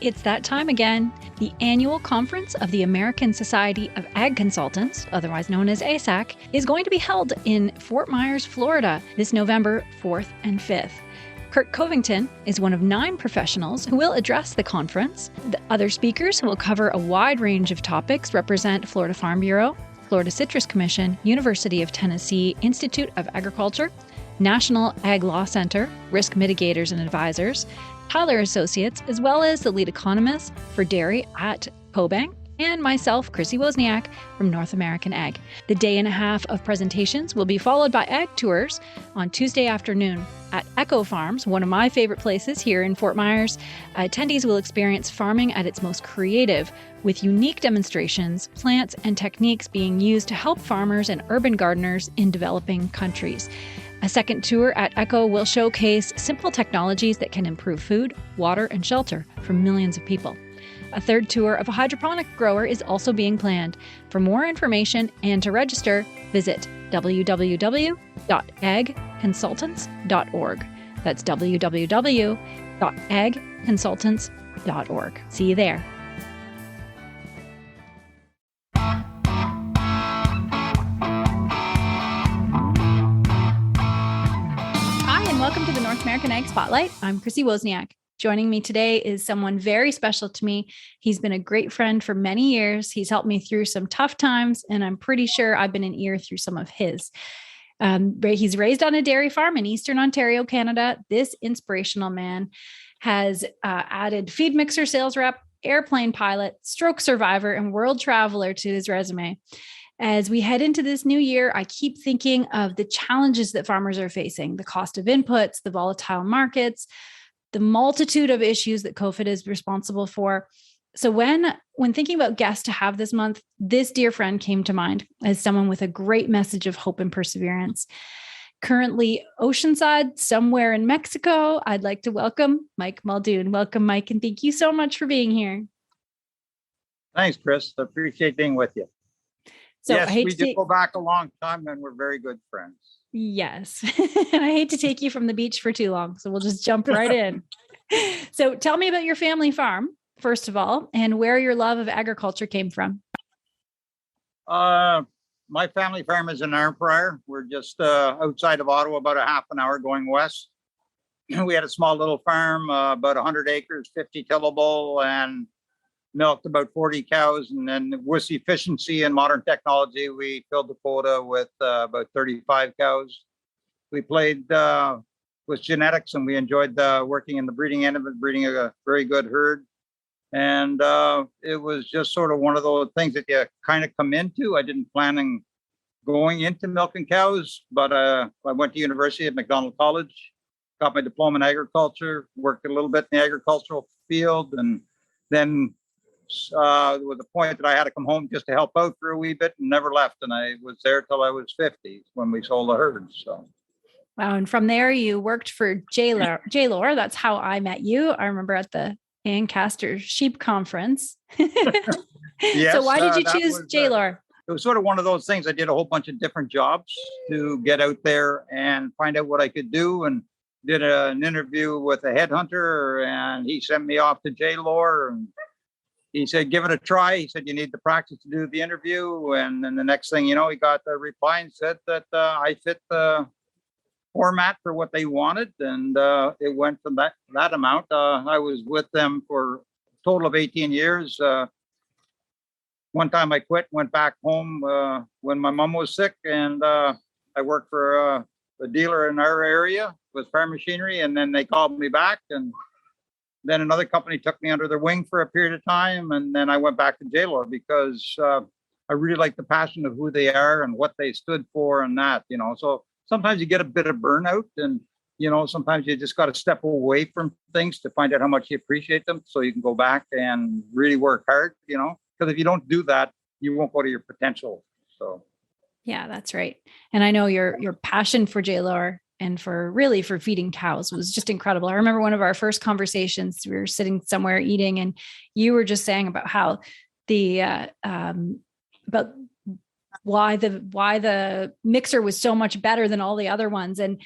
It's that time again. The annual conference of the American Society of Ag Consultants, otherwise known as ASAC, is going to be held in Fort Myers, Florida, this November 4th and 5th. Kurt Covington is one of 9 professionals who will address the conference. The other speakers who will cover a wide range of topics represent Florida Farm Bureau, Florida Citrus Commission, University of Tennessee Institute of Agriculture, National Ag Law Center, Risk Mitigators and Advisors, Tyler Associates, as well as the lead economist for dairy at CoBank, and myself, Chrissy Wozniak from North American Ag. The day and a half of presentations will be followed by ag tours on Tuesday afternoon at Echo Farms, one of my favorite places here in Fort Myers. Attendees will experience farming at its most creative, with unique demonstrations, plants, and techniques being used to help farmers and urban gardeners in developing countries. A second tour at Echo will showcase simple technologies that can improve food, water, and shelter for millions of people. A third tour of a hydroponic grower is also being planned. For more information and to register, visit www.agconsultants.org. That's www.agconsultants.org. See you there. Welcome to the North American Ag Spotlight. I'm Chrissy Wozniak. Joining me today is someone very special to me. He's been a great friend for many years. He's helped me through some tough times, and I'm pretty sure I've been an ear through some of his. He's raised on a dairy farm in Eastern Ontario, Canada. This inspirational man has added feed mixer sales rep, airplane pilot, stroke survivor, and world traveler to his resume. As we head into this new year, I keep thinking of the challenges that farmers are facing, the cost of inputs, the volatile markets, the multitude of issues that COVID is responsible for. So when thinking about guests to have this month, this dear friend came to mind as someone with a great message of hope and perseverance. Currently oceanside, somewhere in Mexico, I'd like to welcome Mike Muldoon. Welcome, Mike, and thank you so much for being here. Thanks, Chris. I appreciate being with you. So yes, we did go back a long time and we're very good friends. Yes. And I hate to take you from the beach for too long, so we'll just jump right in. So tell me about your family farm, first of all, and where your love of agriculture came from. My family farm is in Arnprior. We're just outside of Ottawa, about a half an hour going west. We had a small little farm, about 100 acres, 50 tillable, and milked about 40 cows, and then with efficiency and modern technology, we filled the quota with about 35 cows. We played with genetics, and we enjoyed working in the breeding end of it, breeding a very good herd. And it was just sort of one of those things that you kind of come into. I didn't plan on going into milking cows, but I went to university at McDonald College, got my diploma in agriculture, worked a little bit in the agricultural field, and then there was a point that I had to come home just to help out for a wee bit and never left. And I was there till I was 50 when we sold the herd. So, wow. And from there, you worked for J-Lore. That's how I met you. I remember at the Ancaster Sheep Conference. Yes, so why did you choose J-Lore? It was sort of one of those things. I did a whole bunch of different jobs to get out there and find out what I could do, and did an interview with a headhunter, and he sent me off to J-Lore, and he said, give it a try. He said, you need the practice to do the interview. And then the next thing you know, he got the reply and said that I fit the format for what they wanted. And it went from that amount. I was with them for a total of 18 years. One time I quit, went back home when my mom was sick. And I worked for a dealer in our area with farm machinery. And then they called me back, and then another company took me under their wing for a period of time. And then I went back to J-Lore because I really like the passion of who they are and what they stood for and that, so sometimes you get a bit of burnout, and, sometimes you just got to step away from things to find out how much you appreciate them. So you can go back and really work hard, because if you don't do that, you won't go to your potential. So. Yeah, that's right. And I know your passion for J-Lore and for feeding cows was just incredible. I remember one of our first conversations, we were sitting somewhere eating, and you were just saying about how about why the mixer was so much better than all the other ones. And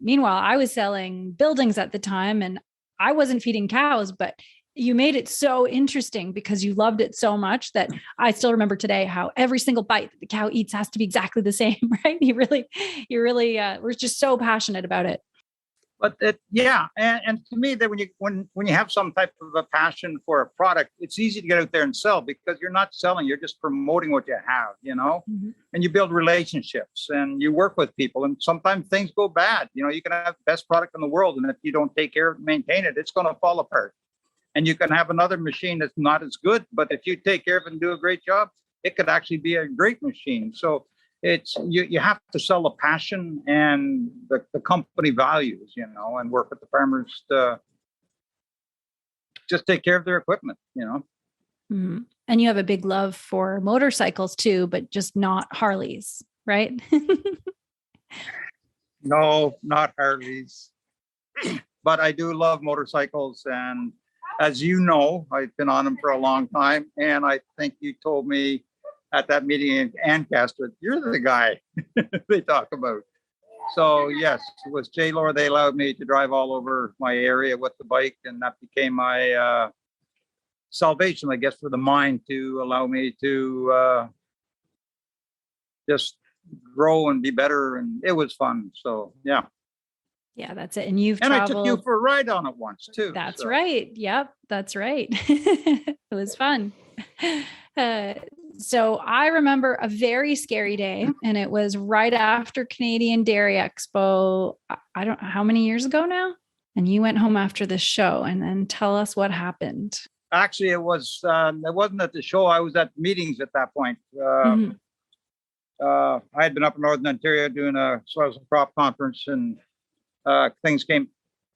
meanwhile, I was selling buildings at the time, and I wasn't feeding cows, but You made it so interesting because you loved it so much that I still remember today how every single bite that the cow eats has to be exactly the same, right? You really were just so passionate about it. But and to me, that when you have some type of a passion for a product, it's easy to get out there and sell because you're not selling, you're just promoting what you have, Mm-hmm. and you build relationships and you work with people. And sometimes things go bad. You can have the best product in the world, and if you don't take care of it, maintain it, it's going to fall apart. And you can have another machine that's not as good, but if you take care of it and do a great job, it could actually be a great machine. So it's you have to sell the passion and the company values, and work with the farmers to just take care of their equipment. Mm-hmm. And you have a big love for motorcycles too, but just not Harleys, right? No, not Harleys, but I do love motorcycles. And as you know, I've been on them for a long time. And I think you told me at that meeting in Ancaster, you're the guy they talk about. So yes, it was J-Lore. They allowed me to drive all over my area with the bike, and that became my salvation, I guess, for the mind, to allow me to just grow and be better. And it was fun. So yeah. Yeah, that's it. And you've traveled. I took you for a ride on it once too. That's right. Yep, that's right. It was fun. So I remember a very scary day, and it was right after Canadian Dairy Expo. I don't know how many years ago now. And you went home after the show, and then tell us what happened. Actually, it wasn't at the show. I was at meetings at that point. Mm-hmm. I had been up in Northern Ontario doing a soils and crop conference, and things came.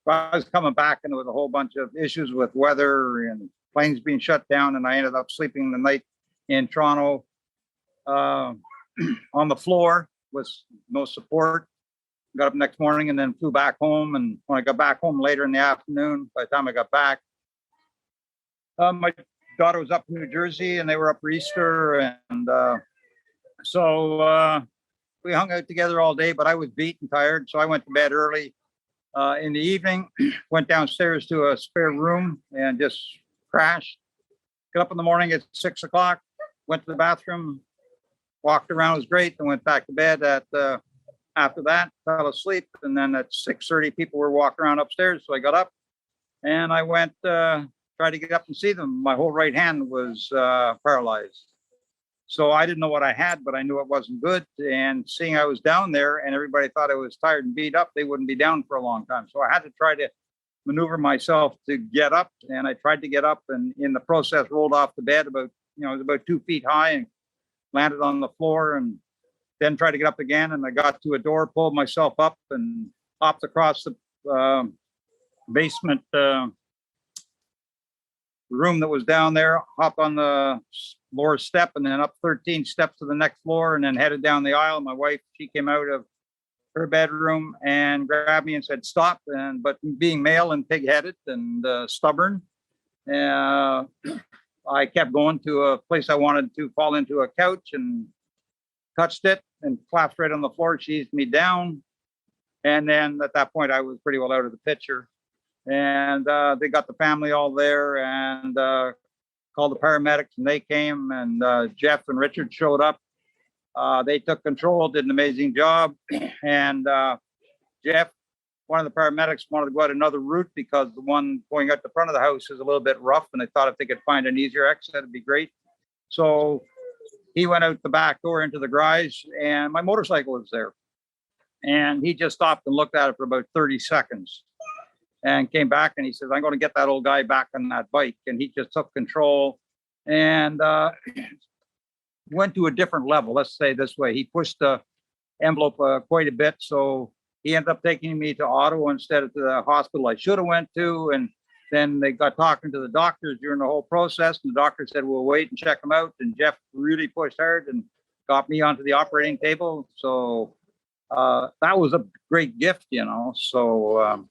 I was coming back, and there was a whole bunch of issues with weather and planes being shut down, and I ended up sleeping the night in Toronto on the floor with no support. Got up next morning and then flew back home. And when I got back home later in the afternoon, by the time I got back, my daughter was up in New Jersey, and they were up for Easter, and so we hung out together all day. But I was beat and tired, so I went to bed early. In the evening, went downstairs to a spare room and just crashed. Got up in the morning at 6 o'clock, went to the bathroom, walked around, it was great, and went back to bed after that, fell asleep. And then at 6:30, people were walking around upstairs. So I got up and I went, tried to get up and see them. My whole right hand was paralyzed. So I didn't know what I had, but I knew it wasn't good. And seeing I was down there and everybody thought I was tired and beat up, they wouldn't be down for a long time. So I had to try to maneuver myself to get up. And I tried to get up, and in the process rolled off the bed it was about 2 feet high, and landed on the floor, and then tried to get up again. And I got to a door, pulled myself up, and hopped across the basement room that was down there, hopped on the lower step, and then up 13 steps to the next floor, and then headed down the aisle. My wife, she came out of her bedroom and grabbed me and said, "Stop." But being male and pig-headed and stubborn, I kept going to a place I wanted to fall into a couch, and touched it and collapsed right on the floor. She eased me down. And then at that point, I was pretty well out of the picture. And they got the family all there, and called the paramedics, and they came, and Jeff and Richard showed up. They took control, did an amazing job. And Jeff, one of the paramedics, wanted to go out another route because the one going out the front of the house is a little bit rough, and they thought if they could find an easier exit, it'd be great. So he went out the back door into the garage, and my motorcycle was there. And he just stopped and looked at it for about 30 seconds and came back, and he says, "I'm going to get that old guy back on that bike." And he just took control and went to a different level. Let's say this way. He pushed the envelope quite a bit. So he ended up taking me to Ottawa instead of to the hospital I should have went to. And then they got talking to the doctors during the whole process. And the doctor said, "We'll wait and check him out." And Jeff really pushed hard and got me onto the operating table. So that was a great gift, So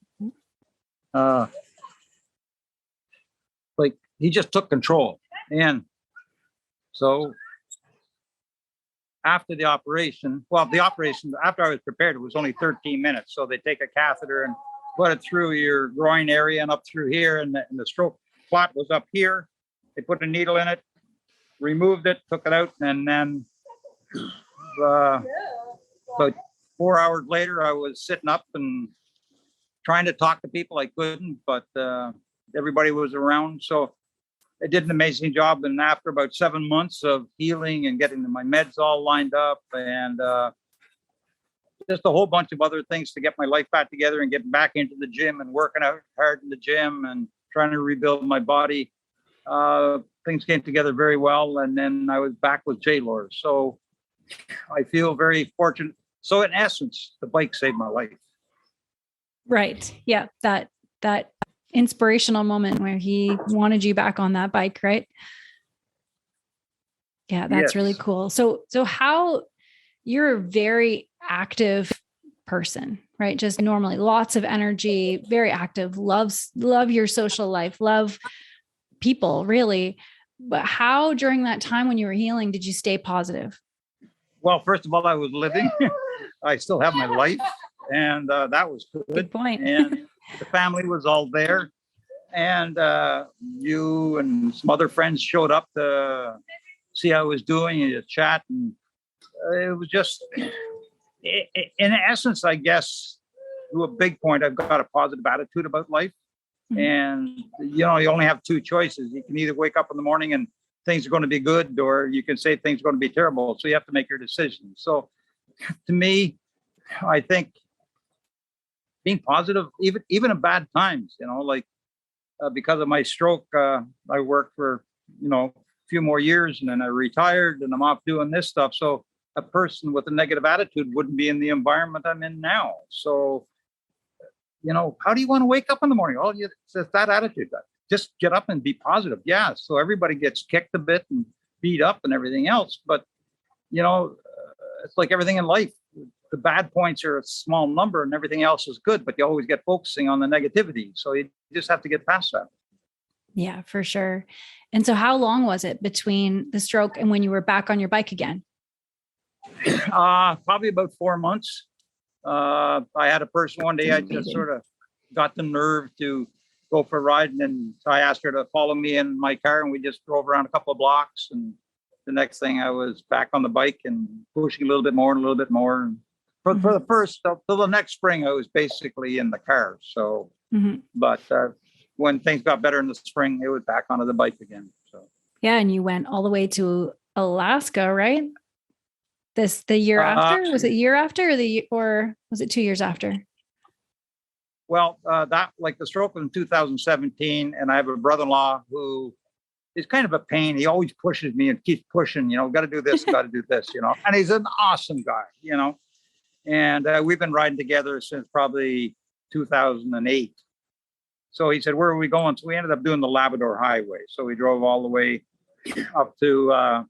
like he just took control. And so after the operation, after I was prepared, it was only 13 minutes. So they take a catheter and put it through your groin area and up through here, and the stroke clot was up here. They put a needle in it, removed it, took it out, and then about 4 hours later, I was sitting up and trying to talk to people. I couldn't, but everybody was around. So I did an amazing job. And after about 7 months of healing and getting my meds all lined up and just a whole bunch of other things to get my life back together and getting back into the gym and working out hard in the gym and trying to rebuild my body, things came together very well. And then I was back with J-Lore. So I feel very fortunate. So in essence, the bike saved my life. Right. Yeah. That inspirational moment where he wanted you back on that bike, right? Yeah, that's really cool. So how you're a very active person, right? Just normally lots of energy, very active, love your social life, love people really. But how during that time when you were healing, did you stay positive? Well, first of all, I was living. I still have my life, and that was good. Good point. And the family was all there, and you and some other friends showed up to see how I was doing and to chat, and it was just, in essence, I guess, to a big point, I've got a positive attitude about life, and you only have two choices. You can either wake up in the morning and things are going to be good, or you can say things are going to be terrible. So you have to make your decision. So to me, I think being positive, even in bad times, because of my stroke, I worked for, a few more years and then I retired and I'm off doing this stuff. So a person with a negative attitude wouldn't be in the environment I'm in now. So, how do you want to wake up in the morning? Oh, it's that attitude. Just get up and be positive. Yeah. So everybody gets kicked a bit and beat up and everything else. But, it's like everything in life. The bad points are a small number and everything else is good, but you always get focusing on the negativity. So you just have to get past that. Yeah, for sure. And so how long was it between the stroke and when you were back on your bike again? Probably about 4 months. I had a person one day, I just sort of got the nerve to go for a ride. And then I asked her to follow me in my car and we just drove around a couple of blocks. And the next thing I was back on the bike and pushing a little bit more and a little bit more. And for the first, till the next spring, I was basically in the car. So, but when things got better in the spring, it was back onto the bike again. So, yeah. And you went all the way to Alaska, right? The year after? Was it a year after or was it 2 years after? Well, the stroke was in 2017, and I have a brother-in-law who is kind of a pain. He always pushes me and keeps pushing, got to do this, got to do this, and he's an awesome guy, and we've been riding together since probably 2008. So he said, where are we going? So we ended up doing the Labrador Highway. So we drove all the way up to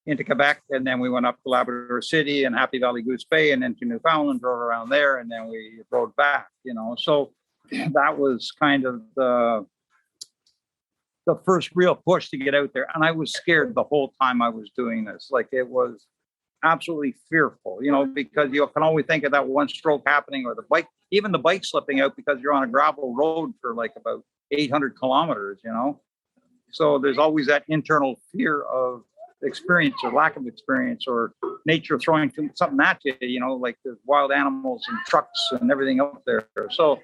into Quebec, and then we went up to Labrador City and Happy Valley Goose Bay and into Newfoundland, drove around there, and then we rode back, So that was kind of the first real push to get out there. And I was scared the whole time I was doing this. Like, it was absolutely fearful, because you can always think of that one stroke happening or even the bike slipping out because you're on a gravel road for like about 800 kilometers, So there's always that internal fear of experience or lack of experience or nature throwing something at you, like the wild animals and trucks and everything up there. So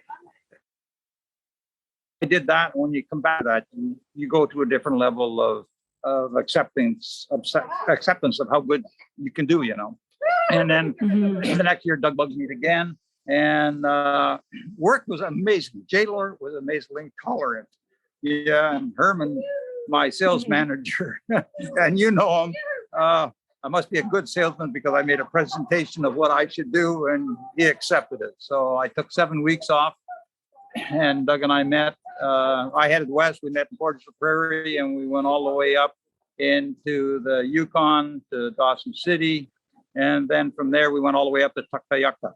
I did that. When you come back to that, you go to a different level of acceptance of how good you can do, And then the next year, Doug bugs me again. And work was amazing. J-Lore was amazingly tolerant. Yeah, and Herman, my sales manager, and him, I must be a good salesman because I made a presentation of what I should do and he accepted it. So I took 7 weeks off and Doug and I met. I headed west. We met in Portage Prairie and we went all the way up into the Yukon to Dawson City. And then from there, we went all the way up to Tuktoyaktuk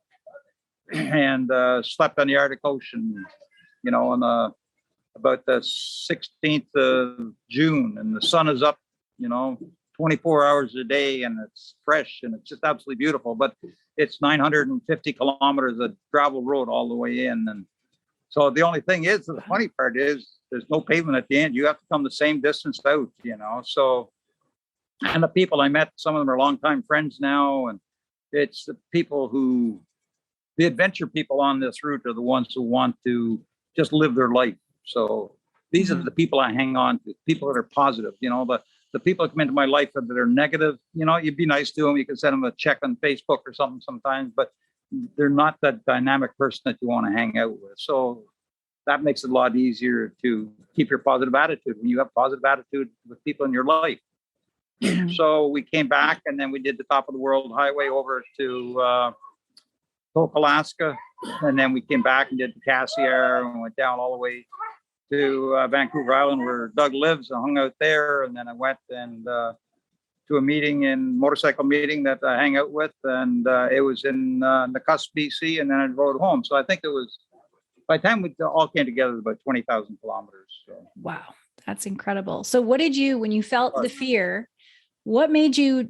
and slept on the Arctic Ocean, on about the 16th of June, and the sun is up, 24 hours a day, and it's fresh, and it's just absolutely beautiful. But it's 950 kilometers of gravel road all the way in. And so the only thing is, the funny part is, there's no pavement at the end. You have to come the same distance out, So, and the people I met, some of them are longtime friends now. And it's the adventure people on this route are the ones who want to just live their life. So these are the people I hang on to, people that are positive, the people that come into my life that are negative, you'd be nice to them. You can send them a check on Facebook or something sometimes, but they're not that dynamic person that you want to hang out with. So that makes it a lot easier to keep your positive attitude when you have positive attitude with people in your life. So we came back and then we did the top of the world highway over to Alaska. And then we came back and did the Cassiar and went down all the way to Vancouver Island where Doug lives and hung out there. And then I went and to a motorcycle meeting that I hang out with. And it was in Nakusp, BC. And then I rode home. So I think it was, by the time we all came together, about 20,000 kilometers. So. Wow. That's incredible. So what did you, when you felt the fear, what made you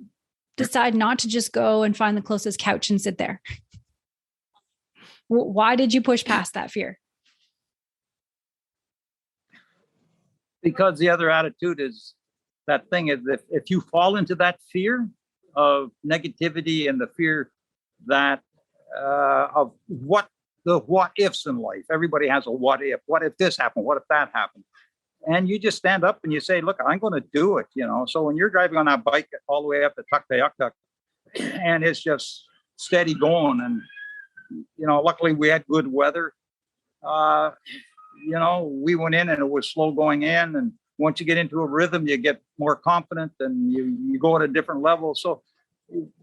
decide not to just go and find the closest couch and sit there? Why did you push past that fear? Because the other attitude is that thing is if you fall into that fear of negativity and the fear that of what ifs in life, everybody has a what if this happened, what if that happened? And you just stand up and you say, look, I'm going to do it, So when you're driving on that bike all the way up to Tuktoyaktuk and it's just steady going and, luckily we had good weather, we went in and it was slow going in. And once you get into a rhythm, you get more confident and you go at a different level. So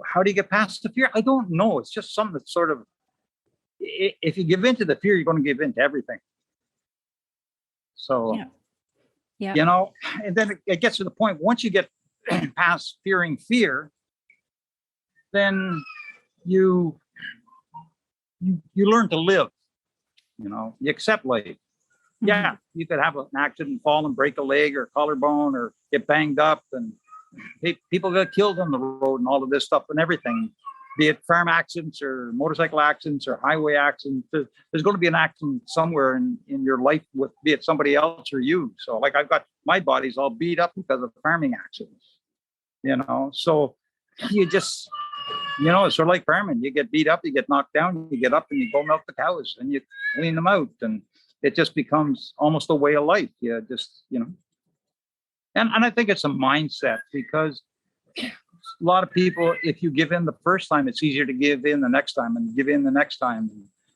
how do you get past the fear? I don't know. It's just something that's sort of, if you give in to the fear, you're going to give in to everything. So, yeah. And then it gets to the point, once you get past fearing fear, then you learn to live, you accept life. Yeah, you could have an accident, fall and break a leg or collarbone or get banged up and people get killed on the road and all of this stuff and everything, be it farm accidents or motorcycle accidents or highway accidents. There's going to be an accident somewhere in your life with, be it somebody else or you. So like I've got my body's all beat up because of farming accidents, so you just, it's sort of like farming. You get beat up, you get knocked down, you get up and you go milk the cows and you clean them out. And it just becomes almost a way of life. Yeah, just, and I think it's a mindset because a lot of people, if you give in the first time, it's easier to give in the next time and give in the next time.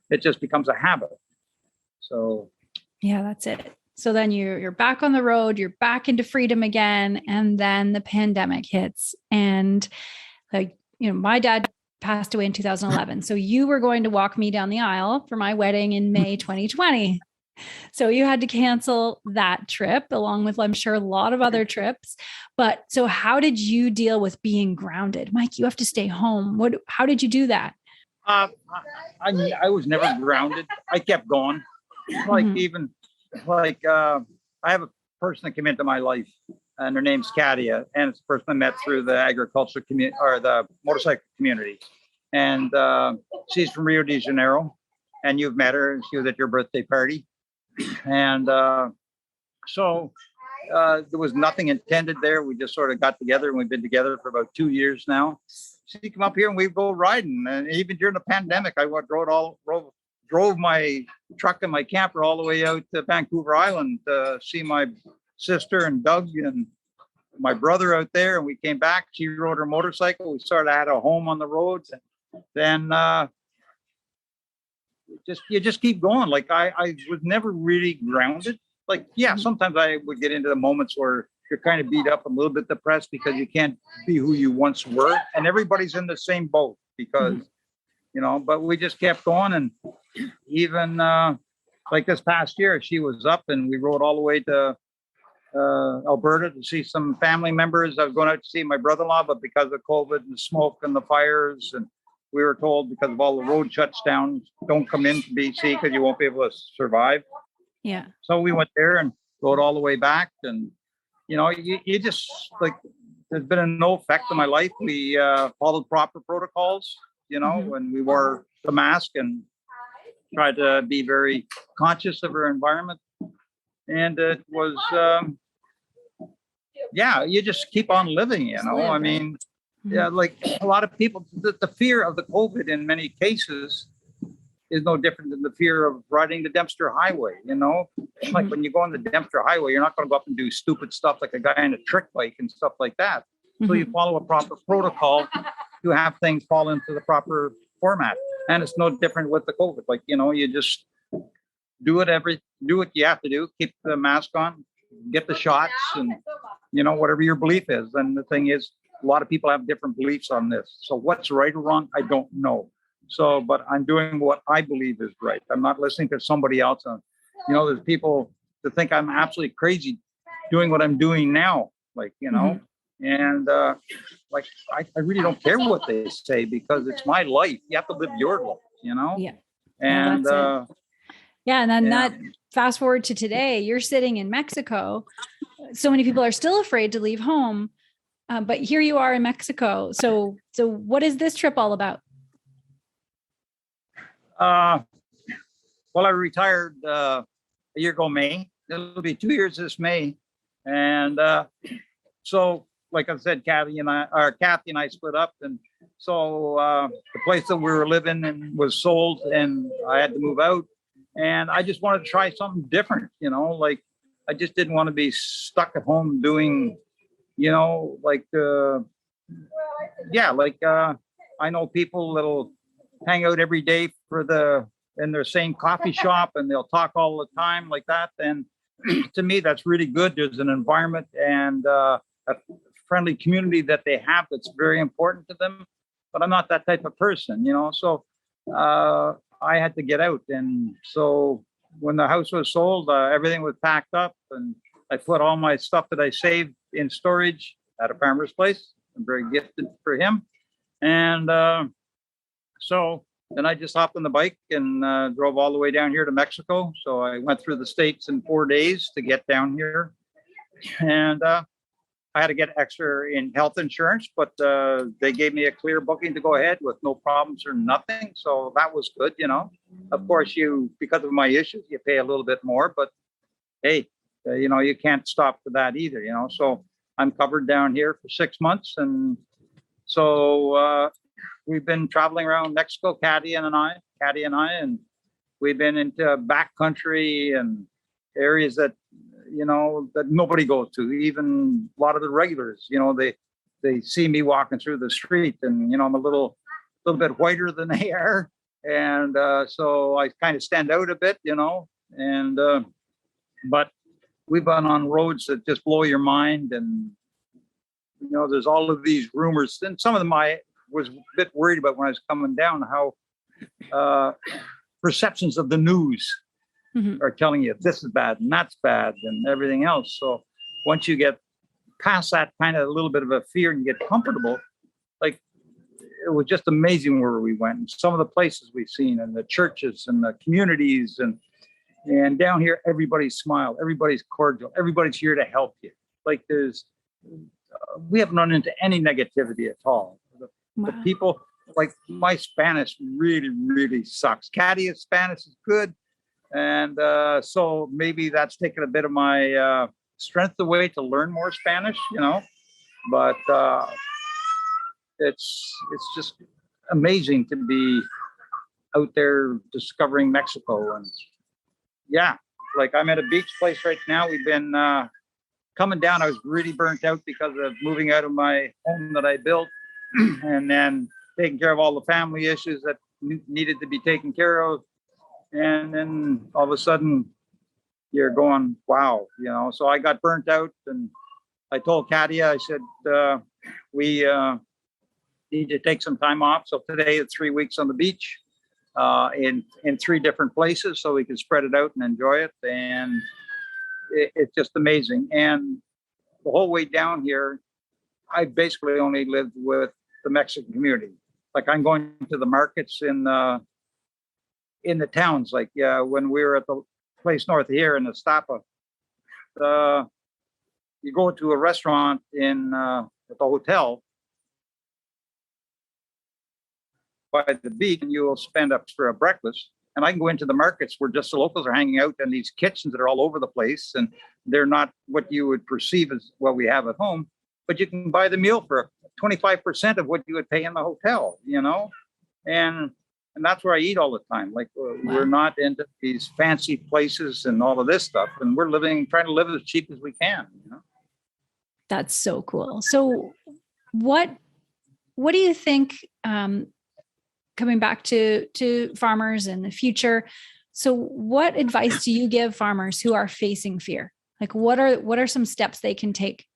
It just becomes a habit. So. Yeah, that's it. So then you're back on the road, you're back into freedom again. And then the pandemic hits and my dad passed away in 2011. So you were going to walk me down the aisle for my wedding in May 2020. So you had to cancel that trip along with, I'm sure, a lot of other trips. But so how did you deal with being grounded? Mike, you have to stay home. How did you do that? I was never grounded. I kept going. I have a person that came into my life and her name's Katia. And it's a person I met through the agricultural community or the motorcycle community. And she's from Rio de Janeiro and you've met her. She was at your birthday party. And so there was nothing intended there. We just sort of got together and we've been together for about 2 years now. She come up here and we go riding. And even during the pandemic, I drove my truck and my camper all the way out to Vancouver Island to see my sister and Doug and my brother out there. And we came back. She rode her motorcycle. We sort of had a home on the roads. And then you just keep going. Like I was never really grounded. Like, yeah, sometimes I would get into the moments where you're kind of beat up, a little bit depressed because you can't be who you once were. And everybody's in the same boat because, but we just kept going. And even like this past year, she was up and we rode all the way to Alberta to see some family members. I was going out to see my brother-in-law, but because of COVID and the smoke and the fires, and we were told because of all the road shuts down, don't come into BC because you won't be able to survive. Yeah. So we went there and rode all the way back. And, you just like, there's been no effect on my life. We followed proper protocols, and we wore the mask and tried to be very conscious of our environment. And it was, yeah, you just keep on living, you know. I mean, yeah, like a lot of people, the fear of the COVID in many cases is no different than the fear of riding the Dempster Highway, you know. Like when you go on the Dempster Highway, you're not going to go up and do stupid stuff like a guy on a trick bike and stuff like that. So you follow a proper protocol to have things fall into the proper format. And it's no different with the COVID. Like, you know, you just do what you have to do, keep the mask on, get the shots, and, you know, whatever your belief is. And the thing is, a lot of people have different beliefs on this. So what's right or wrong, I don't know. So, but I'm doing what I believe is right. I'm not listening to somebody else. You know, there's people that think I'm absolutely crazy doing what I'm doing now. Like, you know, and like, I really don't care what they say because it's my life. You have to live your life, you know? Yeah. And, and then that fast forward to today, you're sitting in Mexico. So many people are still afraid to leave home. But here you are in Mexico. So what is this trip all about? Well, I retired a year ago, May. It'll be 2 years this May. And so, like I said, Kathy and I split up. And so the place that we were living in was sold and I had to move out. And I just wanted to try something different, you know, like I just didn't want to be stuck at home doing, you know, like, I know people that'll hang out every day in their same coffee shop and they'll talk all the time like that. And to me, that's really good. There's an environment and a friendly community that they have that's very important to them. But I'm not that type of person, you know, so I had to get out. And so when the house was sold, everything was packed up and I put all my stuff that I saved in storage at a farmer's place. I'm very gifted for him. And so then I just hopped on the bike and drove all the way down here to Mexico. So I went through the States in 4 days to get down here. And I had to get extra in health insurance, but they gave me a clear booking to go ahead with no problems or nothing. So that was good, you know. Of course, because of my issues, you pay a little bit more, but hey, you know, you can't stop for that either, you know. So I'm covered down here for 6 months. And so we've been traveling around Mexico, Kathy and I, and we've been into backcountry and areas that, you know, that nobody goes to. Even a lot of the regulars, you know, they see me walking through the street and, you know, I'm a little bit whiter than they are. And so I kind of stand out a bit, you know, and but we've been on roads that just blow your mind. And, you know, there's all of these rumors. And some of them I was a bit worried about when I was coming down, how perceptions of the news are telling you this is bad and that's bad and everything else. So once you get past that kind of a little bit of a fear and you get comfortable, like it was just amazing where we went and some of the places we've seen and the churches and the communities and down here, everybody's smile, everybody's cordial, everybody's here to help you. Like we haven't run into any negativity at all. The people, like my Spanish really, really sucks. Katia's Spanish is good. And so maybe that's taken a bit of my strength away to learn more Spanish, you know, but it's just amazing to be out there discovering Mexico. And yeah, like I'm at a beach place right now. We've been coming down. I was really burnt out because of moving out of my home that I built and then taking care of all the family issues that needed to be taken care of. And then all of a sudden you're going, wow, you know, so I got burnt out and I told Katia, I said, we need to take some time off. So today it's 3 weeks on the beach in 3 different places so we can spread it out and enjoy it. And it's just amazing. And the whole way down here, I basically only lived with the Mexican community. Like I'm going to the markets in the towns, like when we were at the place north of here in Estapa, you go to a restaurant at the hotel by the beach and you will spend up for a breakfast. And I can go into the markets where just the locals are hanging out in these kitchens that are all over the place. And they're not what you would perceive as what we have at home. But you can buy the meal for 25% of what you would pay in the hotel, And that's where I eat all the time. Like we're not into these fancy places and all of this stuff. And we're trying to live as cheap as we can, That's so cool. So what do you think, coming back to farmers in the future? So what advice do you give farmers who are facing fear? Like what are some steps they can take?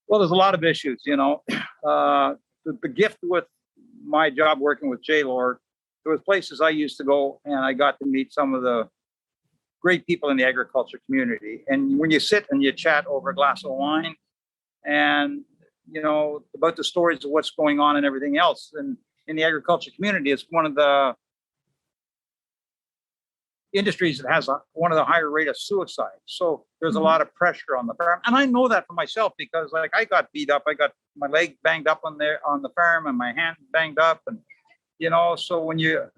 Well, there's a lot of issues, the gift with my job working with J-Lord, there was places I used to go and I got to meet some of the great people in the agriculture community. And when you sit and you chat over a glass of wine and, about the stories of what's going on and everything else. And in the agriculture community, it's one of the industries that has one of the higher rate of suicide. So there's a lot of pressure on the farm. And I know that for myself because like I got beat up. I got my leg banged up on the farm and my hand banged up. And, so when you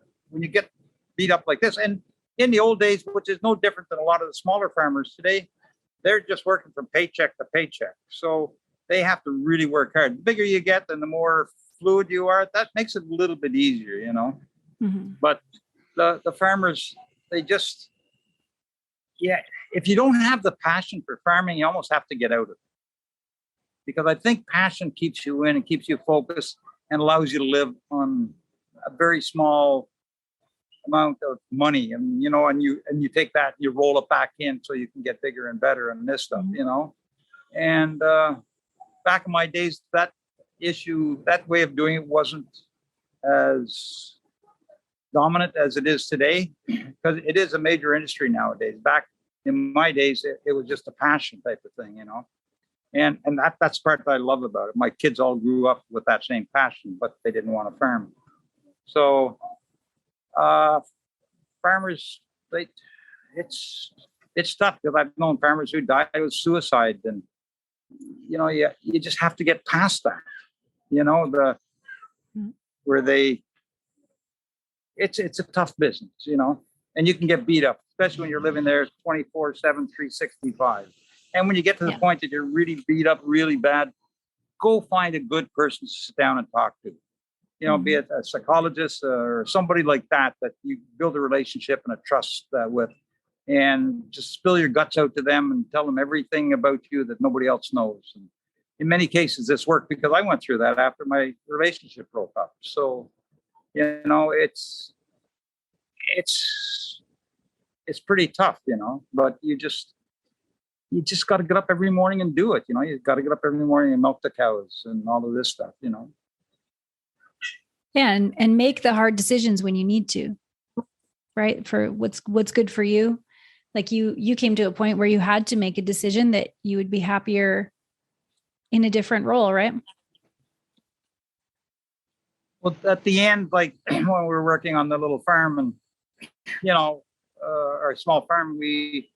get beat up like this, and in the old days, which is no different than a lot of the smaller farmers today, they're just working from paycheck to paycheck. So they have to really work hard. The bigger you get and the more fluid you are, that makes it a little bit easier, But the farmers, they just, if you don't have the passion for farming, you almost have to get out of it. Because I think passion keeps you in and keeps you focused and allows you to live on a very small amount of money. And, and you take that, you roll it back in so you can get bigger and better and this stuff, And back in my days, that way of doing it wasn't as dominant as it is today, because it is a major industry nowadays. Back in my days, it was just a passion type of thing, and that's the part that I love about it. My kids all grew up with that same passion, but they didn't want to farm. So farmers, it's tough because I've known farmers who died with suicide, and you just have to get past that, where it's a tough business, and you can get beat up, especially when you're living there 24/7, 365. And when you get to the point that you're really beat up really bad, go find a good person to sit down and talk to, be it a psychologist or somebody like that you build a relationship and a trust with, and just spill your guts out to them and tell them everything about you that nobody else knows. And in many cases, this worked because I went through that after my relationship broke up. So, it's pretty tough, but you just got to get up every morning and do it. You got to get up every morning and milk the cows and all of this stuff, Yeah. And make the hard decisions when you need to, right? For what's good for you. Like you came to a point where you had to make a decision that you would be happier in a different role, right? Well, at the end, like when we were working on the little farm and, our small farm, we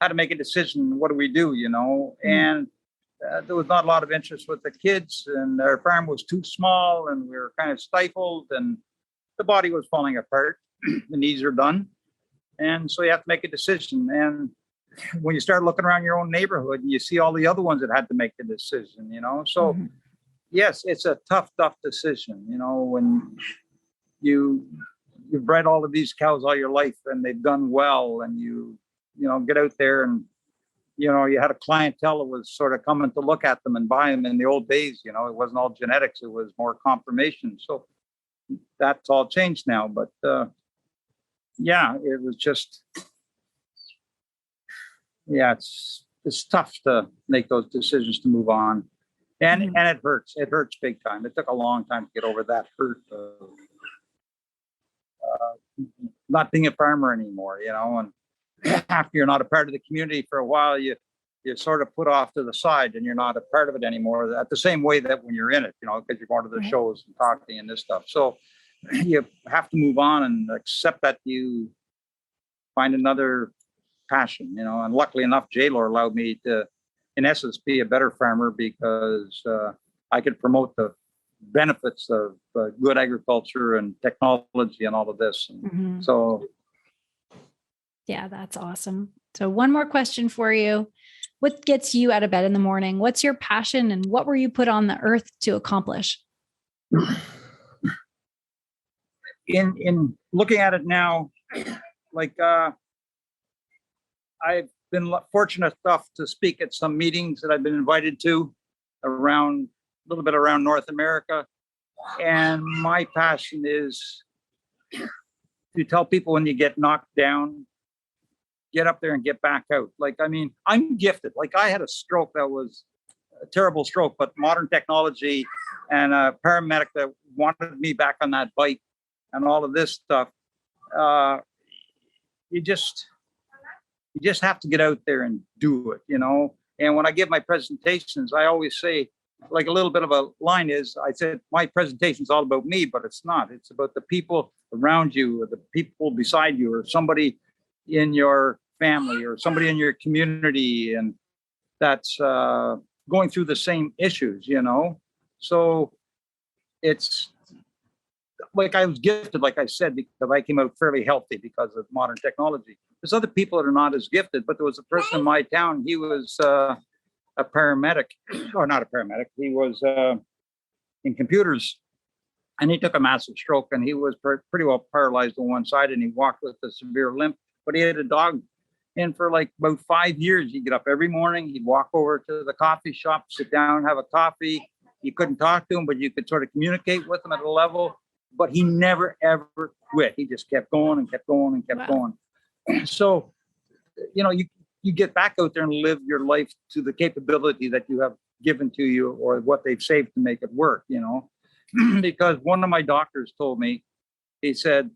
had to make a decision. What do we do, And there was not a lot of interest with the kids, and our farm was too small, and we were kind of stifled, and the body was falling apart. The knees are done. And so you have to make a decision. And when you start looking around your own neighborhood, you see all the other ones that had to make the decision, So yes, it's a tough decision, when you've bred all of these cows all your life and they've done well, and you get out there and, you had a clientele that was sort of coming to look at them and buy them in the old days, it wasn't all genetics, it was more confirmation. So that's all changed now. But it was just, it's tough to make those decisions to move on. And it hurts. It hurts big time. It took a long time to get over that hurt of not being a farmer anymore, and after you're not a part of the community for a while, you're sort of put off to the side and you're not a part of it anymore, at the same way that when you're in it, because you're going to the shows and talking and this stuff. So you have to move on and accept that you find another passion, and luckily enough, J-Lord allowed me to, in essence, be a better farmer because I could promote the benefits of good agriculture and technology and all of this. And so, yeah, that's awesome. So one more question for you. What gets you out of bed in the morning? What's your passion and what were you put on the earth to accomplish? In looking at it now, like I've been fortunate enough to speak at some meetings that I've been invited to around a little bit around North America. And my passion is to tell people when you get knocked down, get up there and get back out. Like, I mean, I'm gifted. Like I had a stroke that was a terrible stroke, but modern technology and a paramedic that wanted me back on that bike and all of this stuff. You just have to get out there and do it, you know? And when I give my presentations, I always say, like a little bit of a line is, I said, my presentation is all about me, but it's not. It's about the people around you or the people beside you or somebody in your family or somebody in your community and that's going through the same issues, you know? So it's like I was gifted, like I said, because I came out fairly healthy because of modern technology. There's other people that are not as gifted, but there was a person in my town, he was a paramedic, or not a paramedic, he was in computers, and he took a massive stroke, and he was pretty well paralyzed on one side, and he walked with a severe limp, but he had a dog. And for like about 5 years, he'd get up every morning, he'd walk over to the coffee shop, sit down, have a coffee. You couldn't talk to him, but you could sort of communicate with him at a level. But he never, ever quit. He just kept going and kept going and kept going. So, you know, you get back out there and live your life to the capability that you have given to you or what they've saved to make it work, you know. Because one of my doctors told me, he said,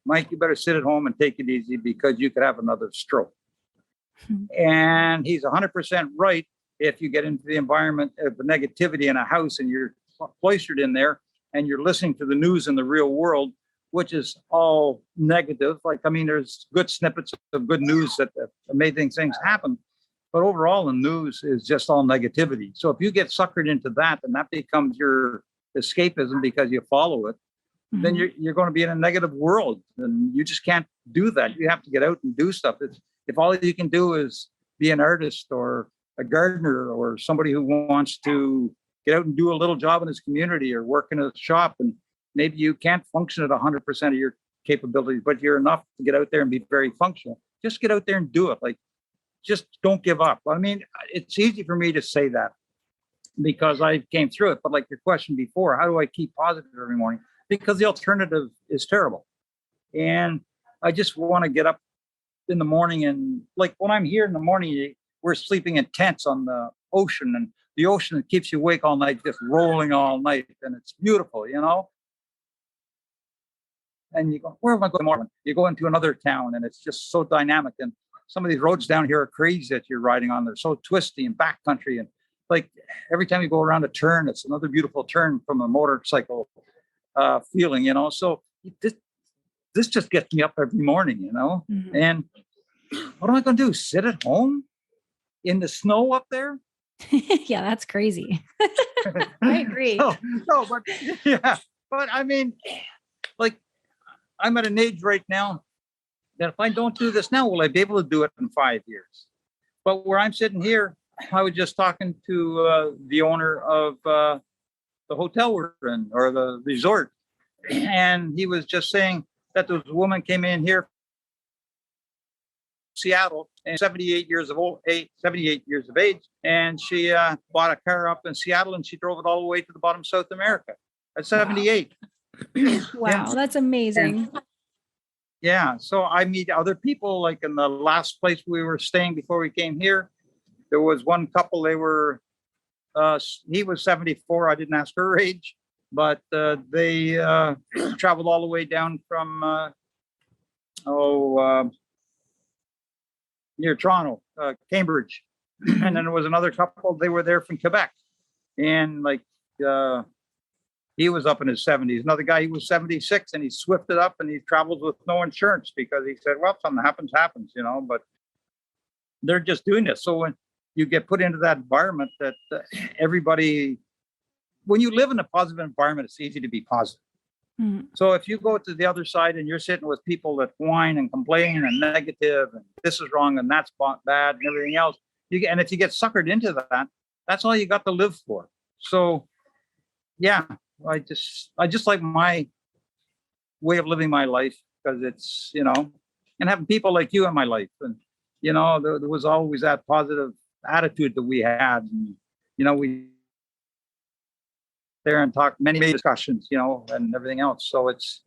Mike, you better sit at home and take it easy because you could have another stroke. And he's 100% right. If you get into the environment of negativity in a house and you're cloistered in there and you're listening to the news in the real world, which is all negative. Like, I mean, there's good snippets of good news that amazing things happen. But overall, the news is just all negativity. So if you get suckered into that and that becomes your escapism because you follow it, then you're going to be in a negative world. And you just can't do that. You have to get out and do stuff. If all you can do is be an artist or a gardener or somebody who wants to get out and do a little job in his community or work in a shop, and maybe you can't function at 100% of your capabilities, but you're enough to get out there and be very functional. Just get out there and do it. Like, just don't give up. I mean, it's easy for me to say that because I came through it. But like your question before, how do I keep positive every morning? Because the alternative is terrible. And I just want to get up in the morning. And like when I'm here in the morning, we're sleeping in tents on the ocean, and the ocean keeps you awake all night, just rolling all night. And it's beautiful, you know? And you go, where am I going tomorrow? You go into another town and it's just so dynamic. And some of these roads down here are crazy that you're riding on. They're so twisty and backcountry. And like every time you go around a turn, it's another beautiful turn from a motorcycle feeling, you know? So this just gets me up every morning, you know? And what am I going to do? Sit at home in the snow up there? Yeah, that's crazy. I agree. No, but yeah, but I mean, like, I'm at an age right now that if I don't do this now, will I be able to do it in 5 years? But where I'm sitting here, I was just talking to the owner of the hotel we're in, or the resort, and he was just saying that there was a woman came in here, Seattle, and 78 years of age, and she bought a car up in Seattle, and she drove it all the way to the bottom of South America at 78. Wow, that's amazing. And, yeah, so I meet other people. Like in the last place we were staying before we came here, there was one couple. They were, he was 74. I didn't ask her age, but they traveled all the way down from near Toronto, Cambridge, and then there was another couple. They were there from Quebec, and like. He was up in his 70s. Another guy, he was 76, and he swifted up and he travels with no insurance because he said, well, something happens, you know, but they're just doing this. So when you get put into that environment that everybody when you live in a positive environment, it's easy to be positive. Mhm. So if you go to the other side and you're sitting with people that whine and complain and negative and this is wrong and that's bad and everything else, and if you get suckered into that, that's all you got to live for. So yeah, I just like my way of living my life, because it's, and having people like you in my life, and there was always that positive attitude that we had, and we there and talk many discussions, and everything else. So it's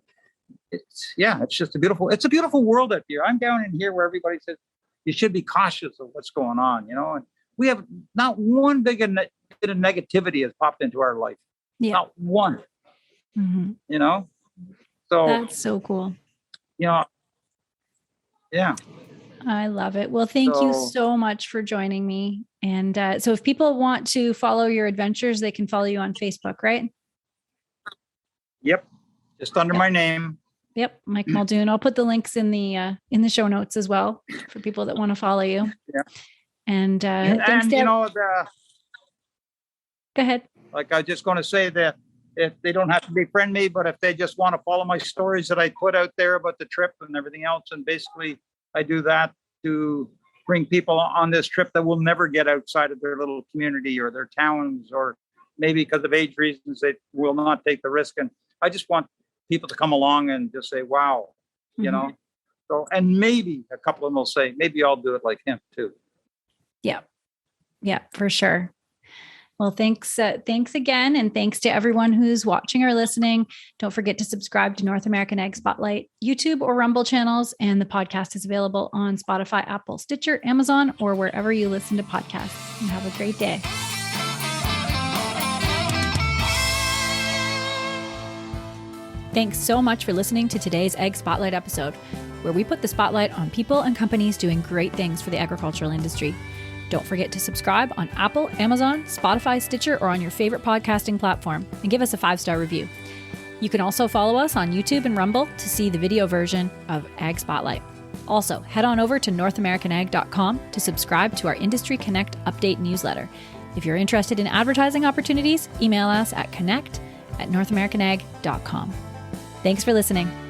just it's a beautiful world up here. I'm down in here where everybody says you should be cautious of what's going on, and we have not one bit of negativity has popped into our life. Yeah. Not one. Mm-hmm. So that's so cool. Yeah. I love it. Well, thank you so much for joining me. And so if people want to follow your adventures, they can follow you on Facebook, right? Yep. Just under my name. Yep. Mike Muldoon. I'll put the links in the show notes as well for people that want to follow you. Yeah. And go ahead. Like I was just going to say that if they don't have to befriend me, but if they just want to follow my stories that I put out there about the trip and everything else, and basically I do that to bring people on this trip that will never get outside of their little community or their towns, or maybe because of age reasons, they will not take the risk. And I just want people to come along and just say, wow, So, and maybe a couple of them will say, maybe I'll do it like him too. Yeah. Yeah, for sure. Well, thanks again. And thanks to everyone who's watching or listening. Don't forget to subscribe to North American Ag Spotlight YouTube or Rumble channels. And the podcast is available on Spotify, Apple, Stitcher, Amazon, or wherever you listen to podcasts. And have a great day. Thanks so much for listening to today's Ag Spotlight episode, where we put the spotlight on people and companies doing great things for the agricultural industry. Don't forget to subscribe on Apple, Amazon, Spotify, Stitcher, or on your favorite podcasting platform, and give us a 5-star review. You can also follow us on YouTube and Rumble to see the video version of Ag Spotlight. Also, head on over to NorthAmericanAg.com to subscribe to our Industry Connect update newsletter. If you're interested in advertising opportunities, email us at connect@NorthAmericanAg.com. Thanks for listening.